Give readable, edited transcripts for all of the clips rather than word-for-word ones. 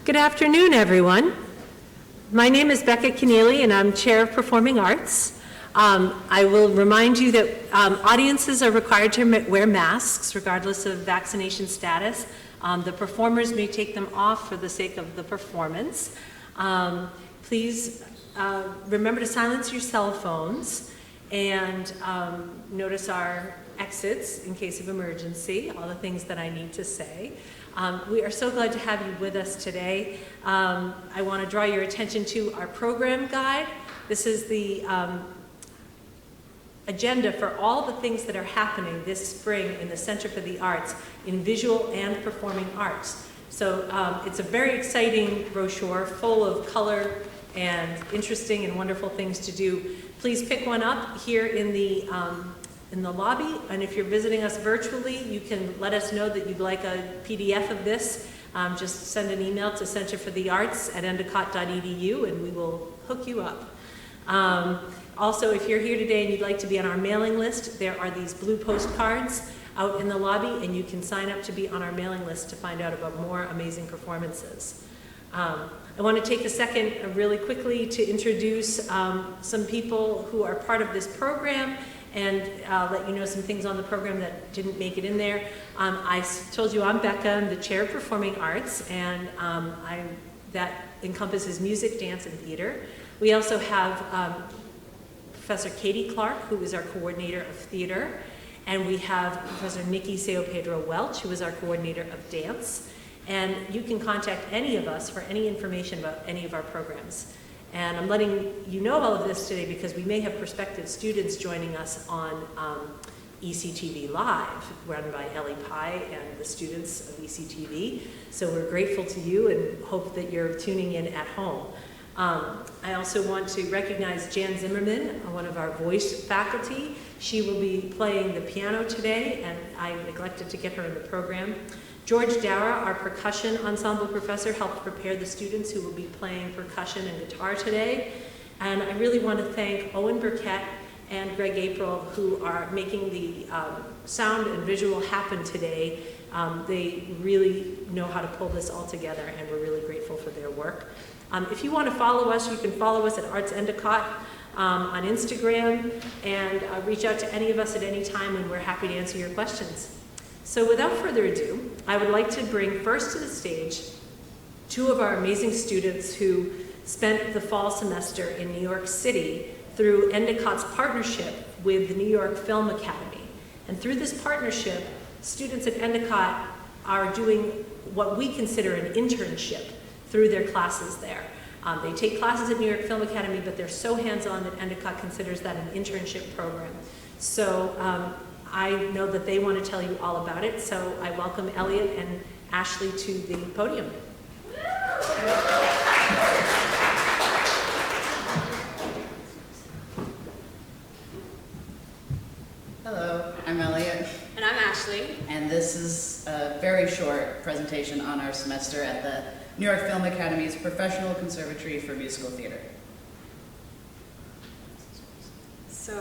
Good afternoon, everyone. My name is Becca Keneally, and I'm Chair of Performing Arts. I will remind you that audiences are required to wear masks regardless of vaccination status. The performers may take them off for the sake of the performance. Please remember to silence your cell phones and notice our exits in case of emergency, all the things that I need to say. We are so glad to have you with us today. I want to draw your attention to our program guide. This is the agenda for all the things that are happening this spring in the Center for the Arts in visual and performing arts. So it's a very exciting brochure full of color and interesting and wonderful things to do. Please pick one up here in the lobby, and if you're visiting us virtually, you can let us know that you'd like a PDF of this. Just send an email to centerforthearts@endicott.edu and we will hook you up. Also, if you're here today and you'd like to be on our mailing list, there are these blue postcards out in the lobby, and you can sign up to be on our mailing list to find out about more amazing performances. I want to take a second really quickly to introduce some people who are part of this program and let you know some things on the program that didn't make it in there. I told you I'm Becca, I'm the Chair of Performing Arts, and that encompasses music, dance, and theater. We also have Professor Katie Clark, who is our coordinator of theater, and we have Professor Nikki Sao Pedro Welch, who is our coordinator of dance. And you can contact any of us for any information about any of our programs. And I'm letting you know all of this today because we may have prospective students joining us on ECTV Live, run by Ellie Pye and the students of ECTV. So we're grateful to you and hope that you're tuning in at home. I also want to recognize Jan Zimmerman, one of our voice faculty. She will be playing the piano today, and I neglected to get her in the program. George Dara, our percussion ensemble professor, helped prepare the students who will be playing percussion and guitar today. And I really want to thank Owen Burkett and Greg April, who are making the sound and visual happen today. They really know how to pull this all together, and we're really grateful for their work. If you want to follow us, you can follow us at Arts Endicott on Instagram, and reach out to any of us at any time, and we're happy to answer your questions. So without further ado, I would like to bring first to the stage two of our amazing students who spent the fall semester in New York City through Endicott's partnership with the New York Film Academy. And through this partnership, students at Endicott are doing what we consider an internship through their classes there. They take classes at New York Film Academy, but they're so hands-on that Endicott considers that an internship program. So I know that they want to tell you all about it, so I welcome Elliot and Ashley to the podium. Hello, I'm Elliot. And I'm Ashley. And this is a very short presentation on our semester at the New York Film Academy's Professional Conservatory for Musical Theater. So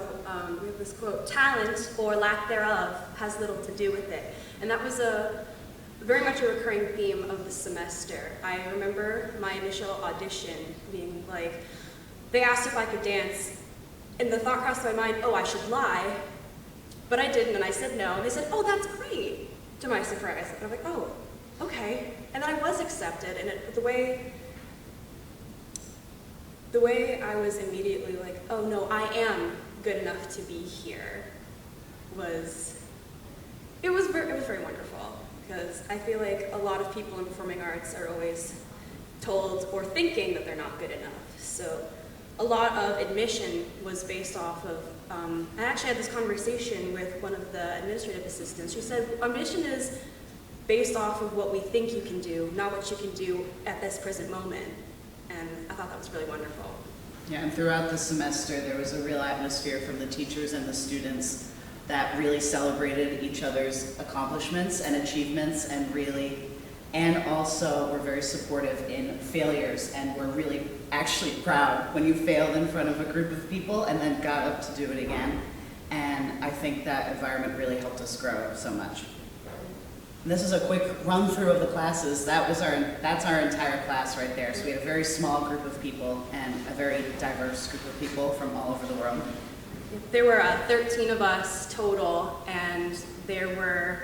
we have this quote, "Talent, or lack thereof, has little to do with it." And that was very much a recurring theme of the semester. I remember my initial audition being like, they asked if I could dance, and the thought crossed my mind, oh, I should lie. But I didn't, and I said no. And they said, oh, that's great, to my surprise. And I'm like, oh, okay. And then I was accepted, and the way I was immediately like, oh no, I am good enough to be here, was very wonderful, because I feel like a lot of people in performing arts are always told or thinking that they're not good enough. So a lot of admission was based off of, I actually had this conversation with one of the administrative assistants. She said, admission is based off of what we think you can do, not what you can do at this present moment. And I thought that was really wonderful. Yeah, and throughout the semester, there was a real atmosphere from the teachers and the students that really celebrated each other's accomplishments and achievements, and also were very supportive in failures, and were really actually proud when you failed in front of a group of people and then got up to do it again. And I think that environment really helped us grow so much. This is a quick run through of the classes. That's our entire class right there. So we had a very small group of people and a very diverse group of people from all over the world. There were 13 of us total, and there were,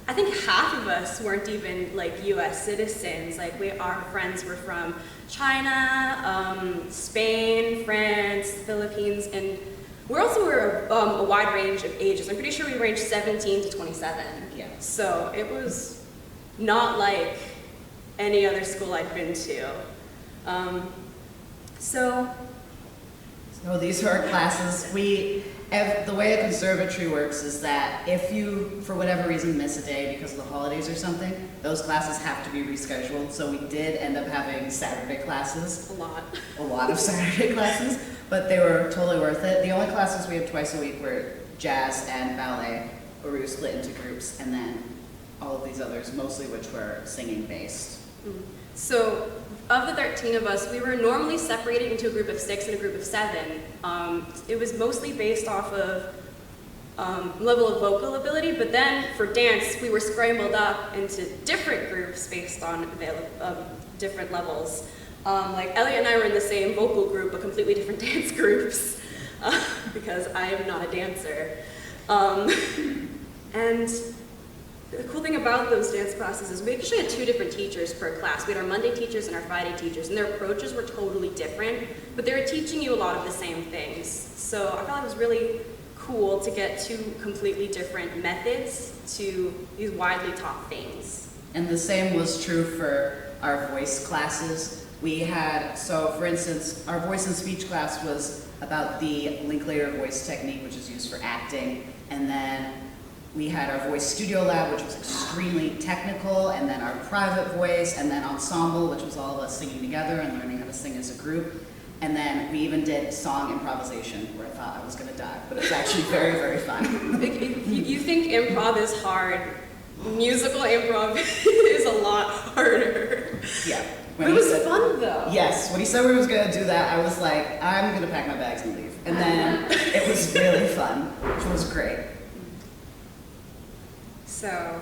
I think half of us weren't even like US citizens. Like our friends were from China, Spain, France, Philippines, and we also were a wide range of ages. I'm pretty sure we ranged 17 to 27. Yeah. So it was not like any other school I'd been to. So So these are our classes. The way a conservatory works is that if you, for whatever reason, miss a day because of the holidays or something, those classes have to be rescheduled. So we did end up having Saturday classes. A lot of Saturday classes, but they were totally worth it. The only classes we had twice a week were jazz and ballet, where we were split into groups, and then all of these others, mostly which were singing based. So, of the 13 of us, we were normally separated into a group of 6 and a group of 7. It was mostly based off of level of vocal ability, but then for dance, we were scrambled up into different groups based on different levels. Like Elliot and I were in the same vocal group, but completely different dance groups, because I am not a dancer. And the cool thing about those dance classes is we actually had 2 different teachers per class. We had our Monday teachers and our Friday teachers, and their approaches were totally different, but they were teaching you a lot of the same things. So I thought it was really cool to get 2 completely different methods to these widely taught things. And the same was true for our voice classes. We had, so for instance, our voice and speech class was about the Linklater voice technique, which is used for acting, and then we had our voice studio lab, which was extremely technical, and then our private voice, and then ensemble, which was all of us singing together and learning how to sing as a group. And then we even did song improvisation, where I thought I was gonna die, but it's actually very, very fun. You think improv is hard, musical improv is a lot harder. Yeah. But it was fun though. Yes, when he said we was gonna do that, I was like, I'm gonna pack my bags and leave. And then it was really fun, which was great. So,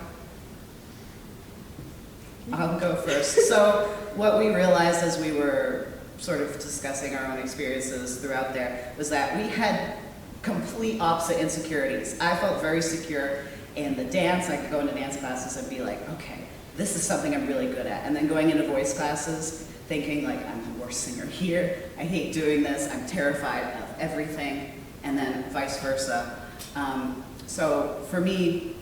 I'll go first. So what we realized as we were sort of discussing our own experiences throughout there was that we had complete opposite insecurities. I felt very secure in the dance. I could go into dance classes and be like, okay, this is something I'm really good at. And then going into voice classes, thinking like, I'm the worst singer here. I hate doing this. I'm terrified of everything. And then vice versa. So for me,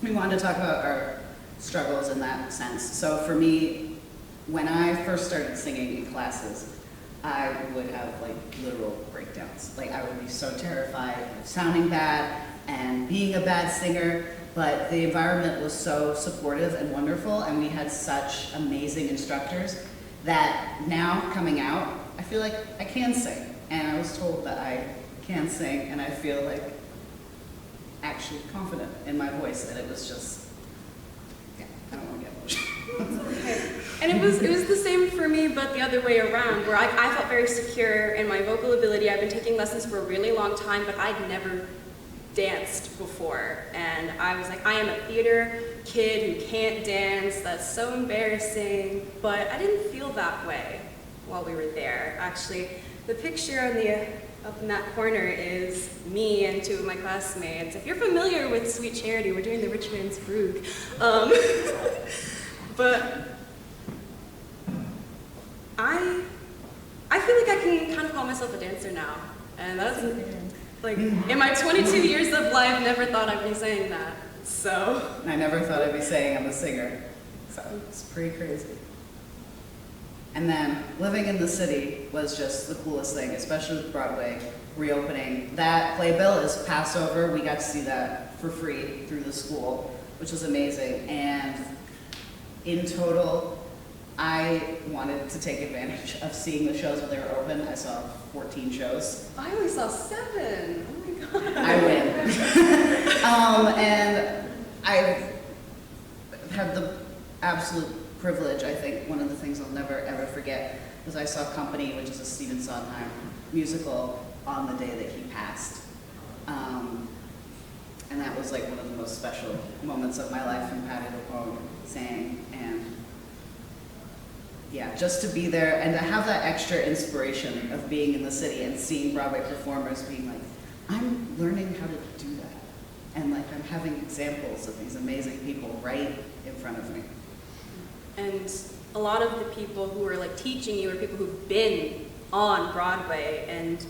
we wanted to talk about our struggles in that sense. So for me, when I first started singing in classes, I would have like literal breakdowns. Like I would be so terrified of sounding bad and being a bad singer, but the environment was so supportive and wonderful, and we had such amazing instructors that now coming out, I feel like I can sing. And I was told that I can sing, and I feel like actually confident in my voice, and it was just, yeah, I don't want to get emotional. okay. And it was the same for me, but the other way around, where I felt very secure in my vocal ability. I've been taking lessons for a really long time, but I'd never danced before. And I was like, I am a theater kid who can't dance. That's so embarrassing. But I didn't feel that way while we were there. Actually, the picture on the up in that corner is me and 2 of my classmates. If you're familiar with Sweet Charity, we're doing the Richmond's Broog. But I feel like I can kind of call myself a dancer now. And that's, like, in my 22 years of life, never thought I'd be saying that. So. I never thought I'd be saying I'm a singer. So it's pretty crazy. And then living in the city was just the coolest thing, especially with Broadway reopening. That playbill is Passover. We got to see that for free through the school, which was amazing. And in total, I wanted to take advantage of seeing the shows when they were open. I saw 14 shows. I only saw 7. Oh my God. I win. And I had the absolute privilege, I think, one of the things I'll never ever forget was I saw Company, which is a Stephen Sondheim musical, on the day that he passed. And that was like one of the most special moments of my life, when Patti LuPone sang. And yeah, just to be there and to have that extra inspiration of being in the city and seeing Broadway performers being like, I'm learning how to do that. And like, I'm having examples of these amazing people right in front of me. And a lot of the people who are like teaching you are people who've been on Broadway, and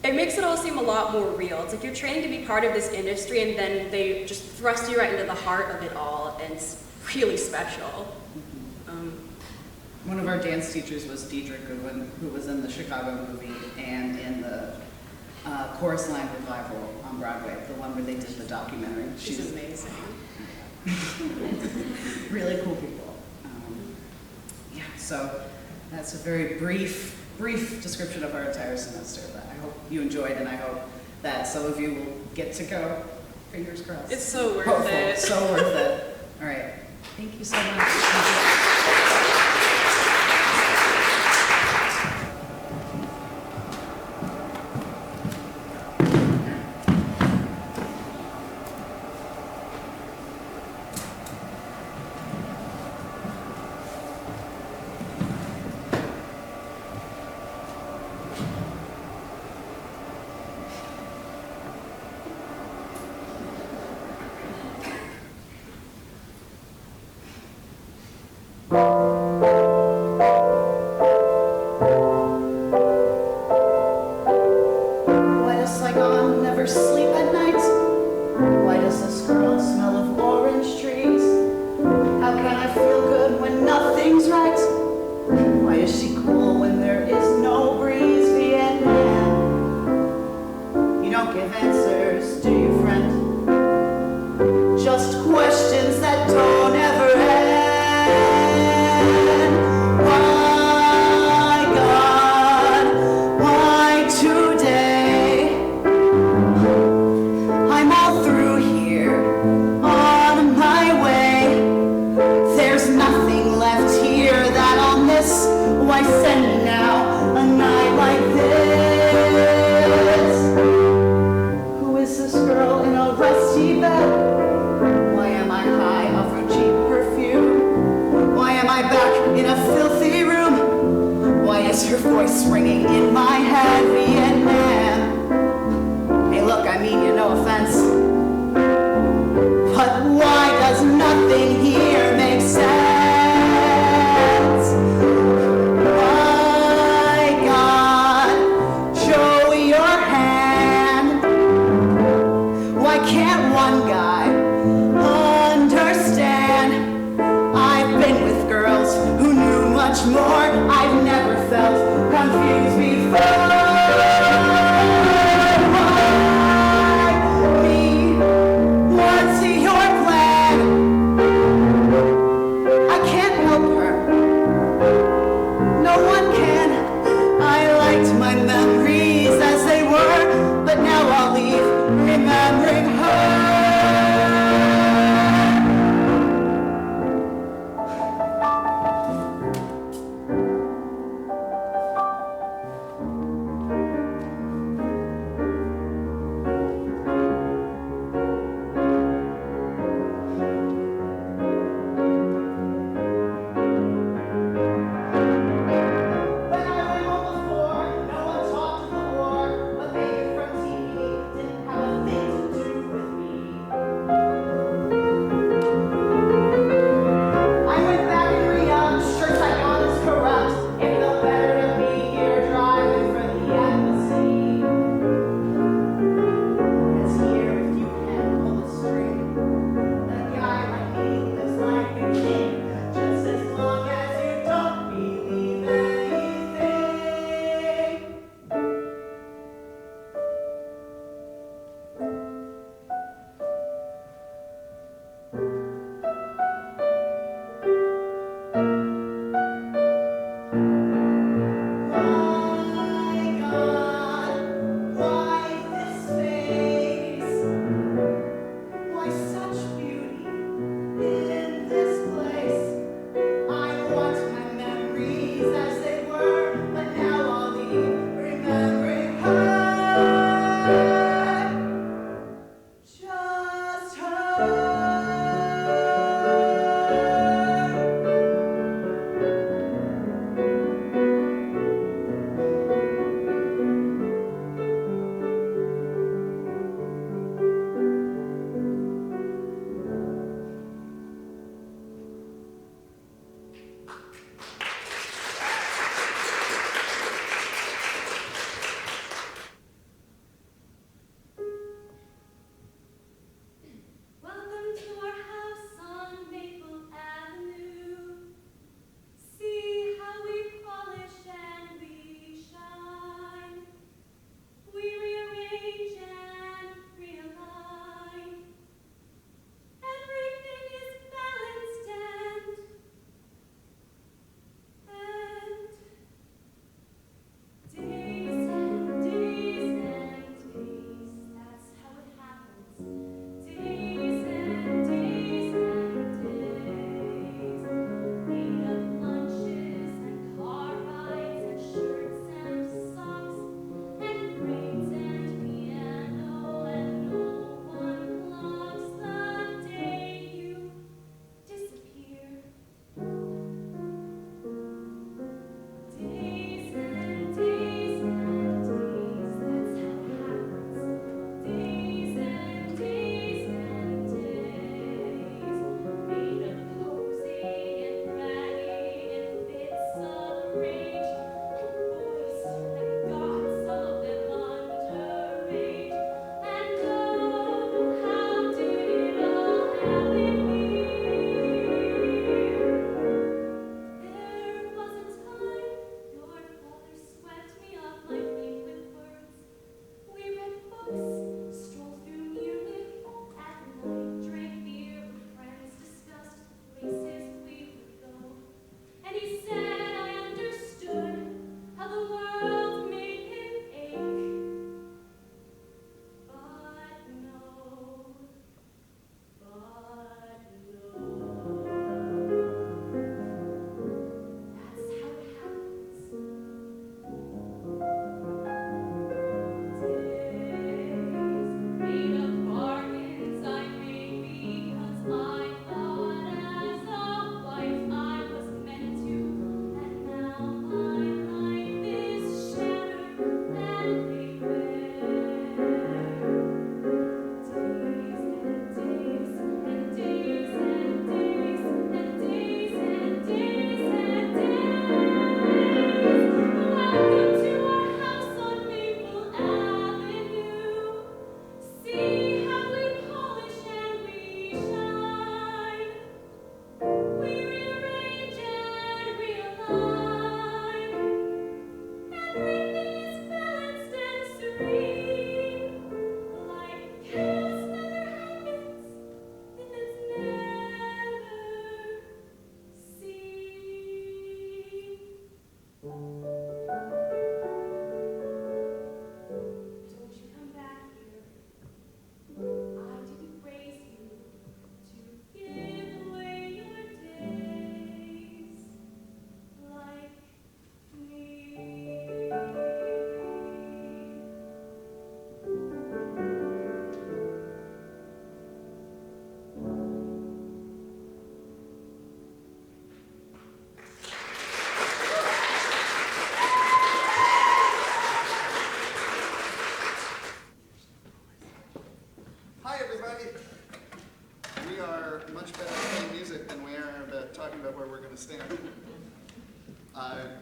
it makes it all seem a lot more real. It's like you're training to be part of this industry, and then they just thrust you right into the heart of it all, and it's really special. One of our dance teachers was Deidre Goodwin, who was in the Chicago movie and in the Chorus Line revival on Broadway, the one where they did the documentary. She's amazing. Really cool people. Yeah, so that's a very brief description of our entire semester, but I hope you enjoyed, and I hope that some of you will get to go. Fingers crossed. It's so worth Hopeful. it. So worth it. All right. Thank you so much. Why does Saigon never sleep at night? Why does this girl smell of orange trees? How can I feel good when nothing's right? Why is she cool when there is no breeze? Vietnam, you don't give answers, do you, friend? Just questions that don't ever end. Why, God, why today? I'm all through here, on my way. There's nothing left here that I'll miss. Why send me now, a night like this? Who is this girl in a rusty bed? Why am I high off her cheap perfume? Why am I back in a filthy room? Why is her voice ringing in my head? Vietnam. Hey look, I mean you, no offense, but why does nothing here make sense? Why, God, show your hand. Why can't one guy understand? I've been with girls who knew much more. I've never felt confused before. Why me? What's your plan? I can't help her. No one can. I liked my memories as they were, but now I'll leave remembering her.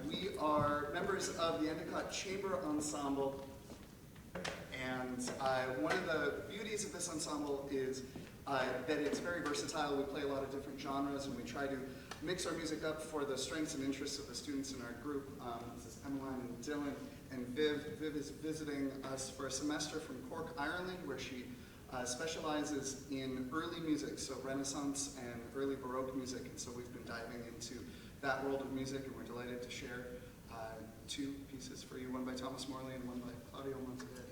We are members of the Endicott Chamber Ensemble, and one of the beauties of this ensemble is that it's very versatile. We play a lot of different genres, and we try to mix our music up for the strengths and interests of the students in our group. This is Emmeline and Dylan and Viv. Viv is visiting us for a semester from Cork, Ireland, where she specializes in early music, so Renaissance and early Baroque music, and so we've been diving into that world of music, and we're delighted to share two pieces for you, one by Thomas Morley and one by Claudio Monteverdi.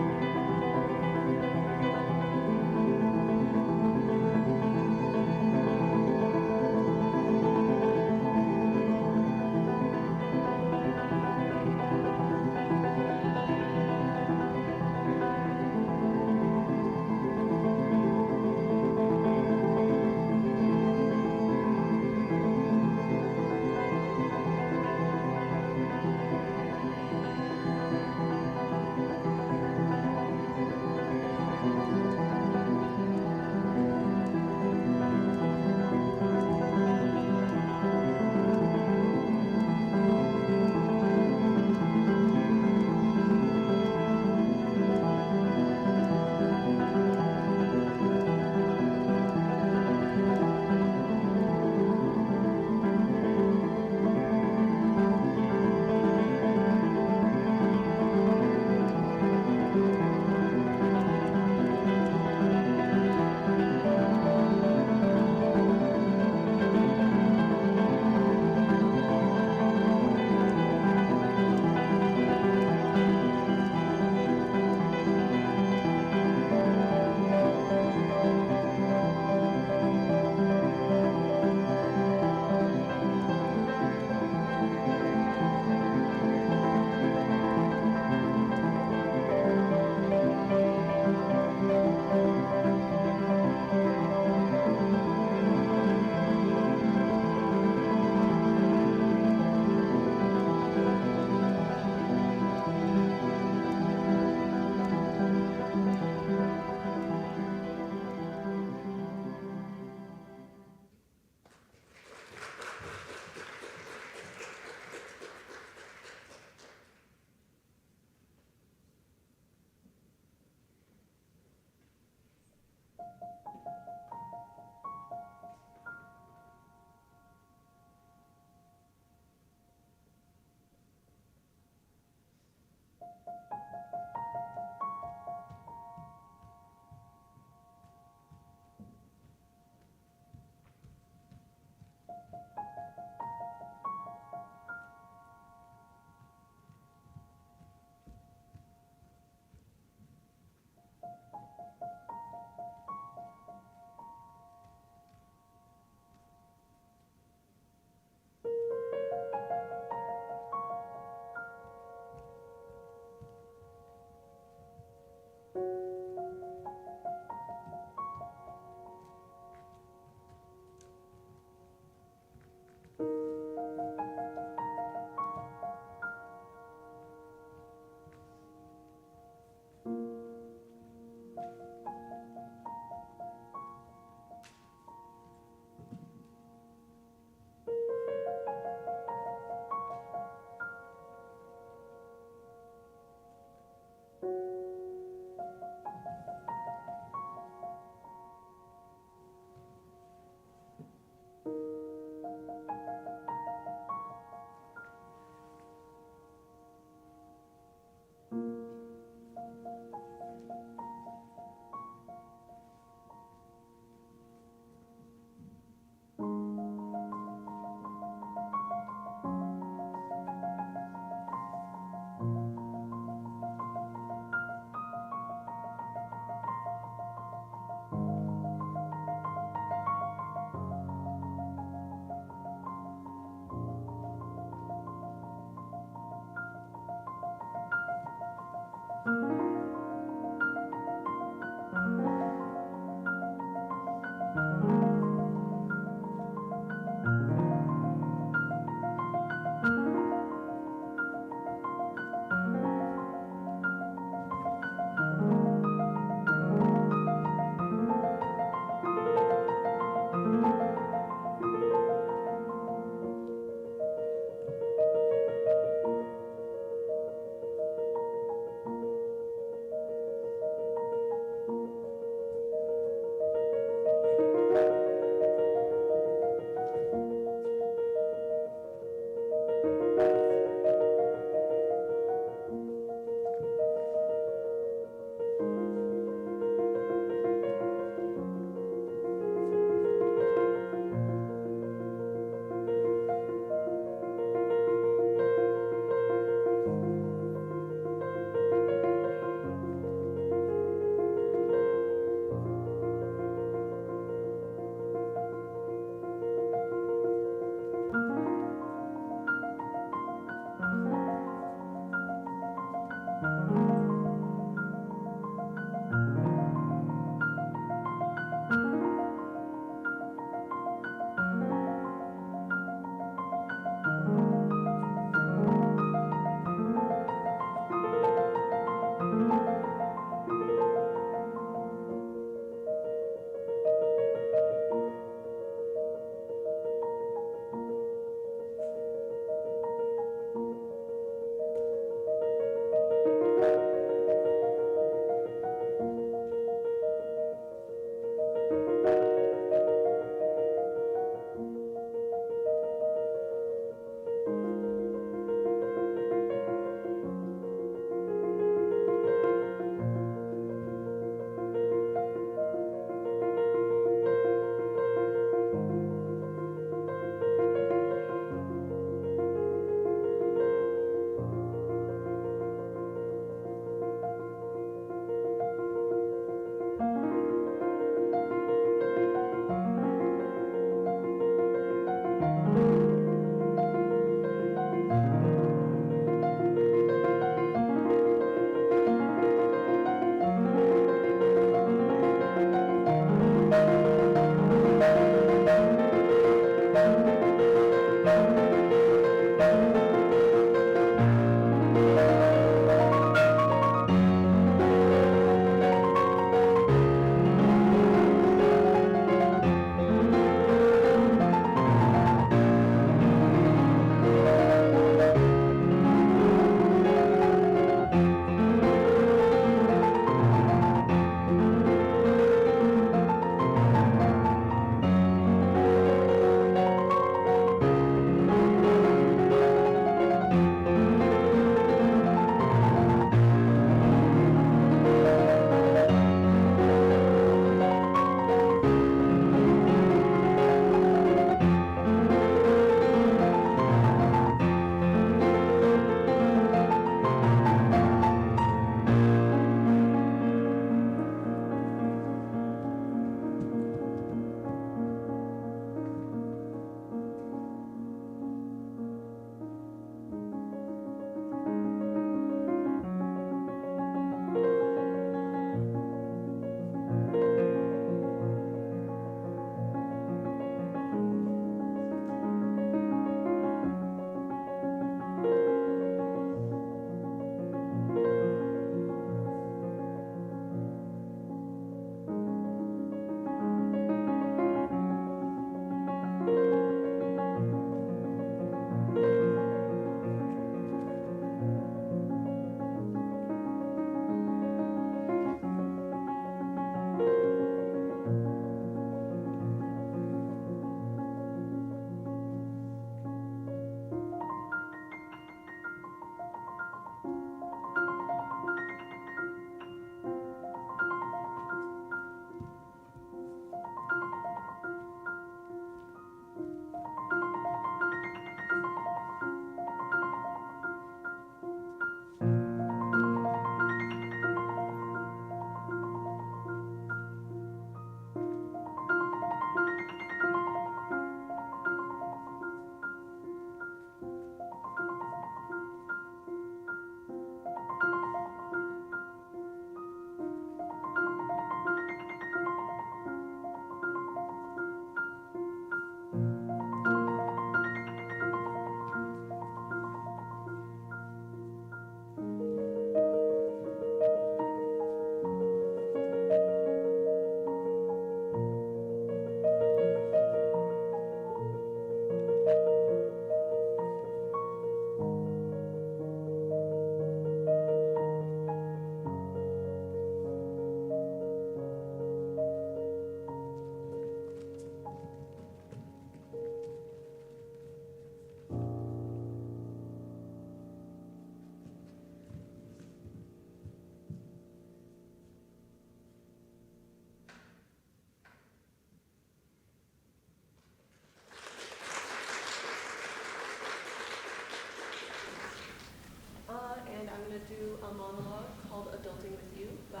do a monologue called Adulting with You by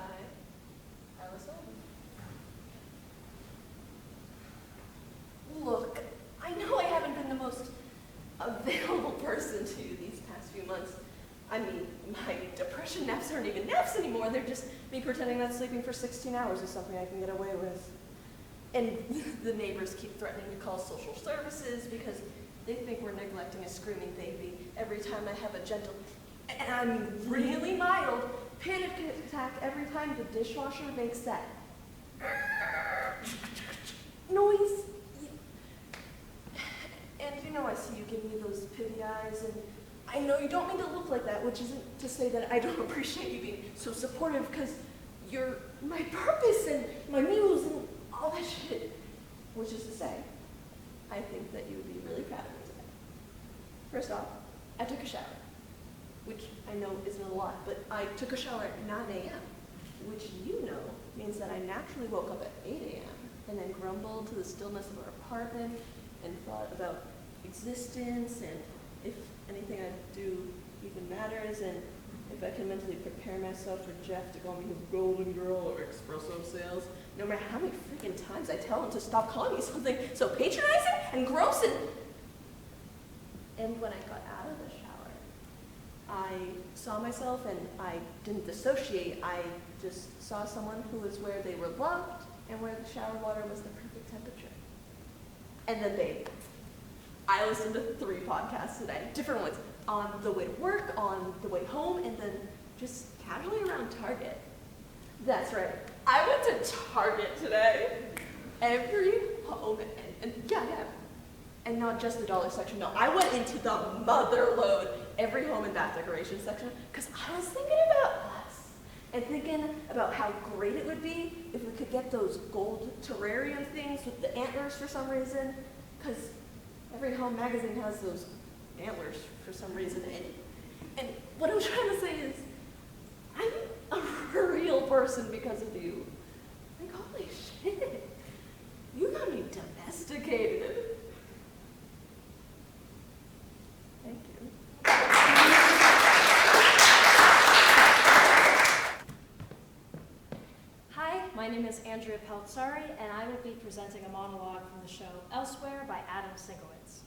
Alice Oldham. Look, I know I haven't been the most available person to you these past few months. I mean, my depression naps aren't even naps anymore. They're just me pretending that sleeping for 16 hours is something I can get away with. And the neighbors keep threatening to call social services because they think we're neglecting a screaming baby every time I have a gentle, and I mean really mild, panic attack every time the dishwasher makes that noise. And you know I see you give me those pity eyes, and I know you don't mean to look like that, which isn't to say that I don't appreciate you being so supportive, because you're my purpose and my muse and all that shit. Which is to say, I think that you would be really proud of me today. First off, I took a shower, which I know isn't a lot, but I took a shower at 9 a.m., which you know means that I naturally woke up at 8 a.m. and then grumbled to the stillness of our apartment and thought about existence and if anything I do even matters, and if I can mentally prepare myself for Jeff to call me his golden girl or espresso sales, no matter how many freaking times I tell him to stop calling me something so patronizing and gross. And when I got out of the shower, I saw myself and I didn't dissociate. I just saw someone who was where they were loved and where the shower water was the perfect temperature. And then, babe, I listened to 3 podcasts today, different ones, on the way to work, on the way home, and then just casually around Target. That's right, I went to Target today. Every home, and yeah, and not just the dollar section, no, I went into the mother load, every home and bath decoration section, because I was thinking about us, and thinking about how great it would be if we could get those gold terrarium things with the antlers for some reason, because every home magazine has those antlers for some reason. And what I'm trying to say is, I'm a real person because of you. Like, holy shit, you got me domesticated. Thank you. Hi, my name is Andrea Peltzari, and I will be presenting a monologue from the show Elsewhere by Adam Sinkowitz.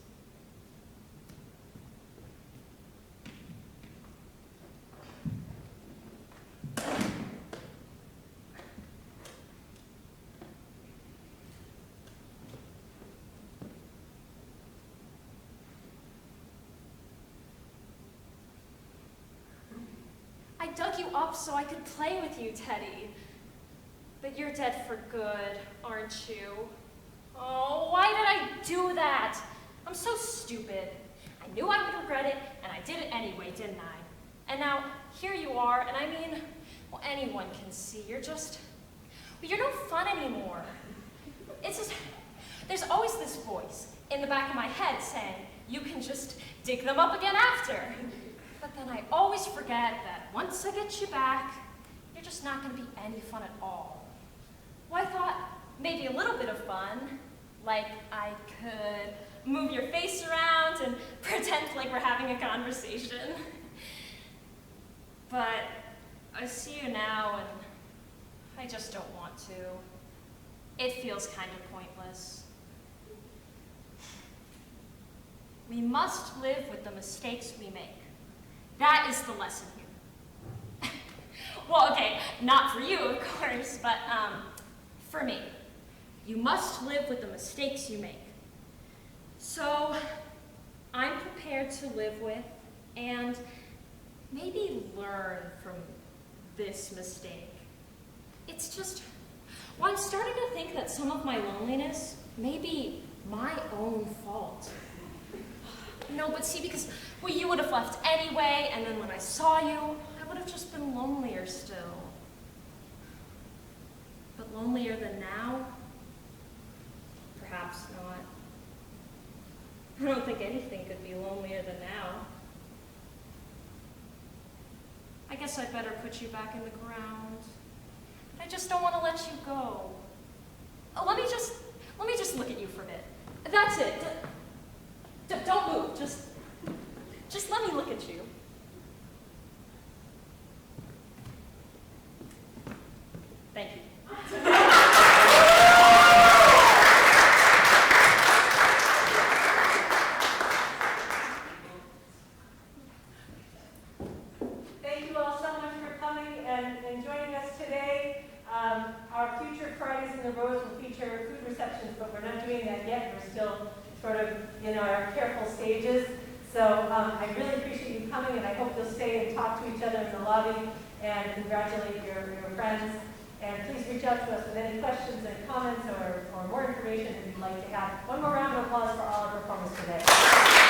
I dug you up so I could play with you, Teddy. But you're dead for good, aren't you? Oh, why did I do that? I'm so stupid. I knew I would regret it, and I did it anyway, didn't I? And now, here you are, and I mean, well, anyone can see, you're no fun anymore. It's just, there's always this voice in the back of my head saying, you can just dig them up again after. But then I always forget that once I get you back, you're just not going to be any fun at all. Well, I thought maybe a little bit of fun, like I could move your face around and pretend like we're having a conversation. But I see you now and I just don't want to. It feels kind of pointless. We must live with the mistakes we make. That is the lesson here. Well, okay, not for you, of course, but for me. You must live with the mistakes you make. So, I'm prepared to live with and maybe learn from this mistake. It's just, well, I'm starting to think that some of my loneliness may be my own fault. No, but see, because, well, you would have left anyway, and then when I saw you, I would have just been lonelier still. But lonelier than now? Perhaps not. I don't think anything could be lonelier than now. I guess I'd better put you back in the ground. But I just don't want to let you go. Let me just look at you for a bit. That's it. Don't move. Just let me look at you. challenges. So I really appreciate you coming, and I hope you'll stay and talk to each other in the lobby and congratulate your friends. And please reach out to us with any questions and comments or more information if you'd like to have. One more round of applause for all our performers today.